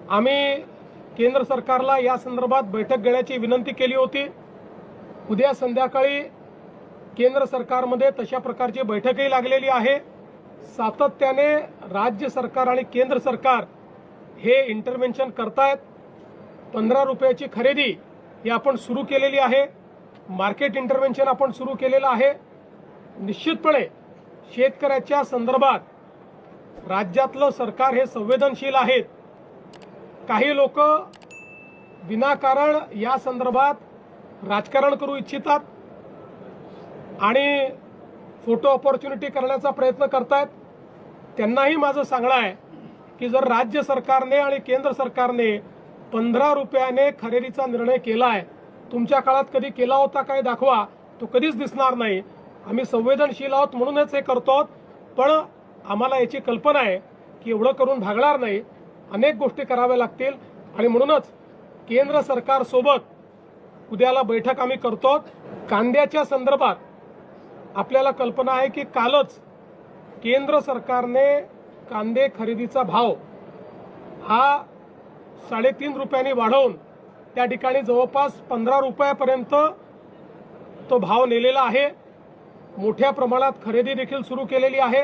आम्ही केंद्र सरकारला या संदर्भात बैठक घेण्याची विनंती केली होती। उद्या संध्याकाळी केंद्र सरकारमध्ये तशा प्रकारची बैठकही लागलेली आहे। सातत्याने राज्य सरकार आणि केंद्र सरकार हे इंटरव्हेन्शन करतायत। 15 रुपयाची खरेदी ही आपण सुरू केलेली आहे। मार्केट इंटरव्हेन्शन आपण सुरू केलेलं आहे। निश्चितपणे शेतकऱ्याच्या संदर्भात राज्यातलं सरकार हे संवेदनशील आहेत। काही लोक विनाकारण या संदर्भात राजकारण करू इच्छितात आणि फोटो ऑपॉर्च्युनिटी करण्याचा प्रयत्न करतात। त्यांनाही माझं सांगणं आहे की जर राज्य सरकारने आणि केंद्र सरकारने 15 रुपयाने खरेदीचा निर्णय केलाय, तुमच्या काळात कधी केला होता काय दाखवा, तो कधीच दिसणार नाही। आम्ही संवेदनशील आहोत म्हणूनच हे करतो, पण आम्हाला याची कल्पना आहे की एवढं करून भागणार नाही, अनेक गोष्टी कराव्या लागतील आणि म्हणूनच केंद्र सरकार सोबत उद्याला बैठक आम्ही करतो। कांद्याच्या संदर्भात आपल्याला कल्पना आहे की कालच केंद्र सरकारने कांदे खरेदीचा भाव हा 3.5 रुपयांनी वाढवून त्या ठिकाणी जवळपास 15 रुपयापर्यंत तो भाव नेलेला आहे। मोठ्या प्रमाणात खरेदी देखील सुरू केलेली आहे।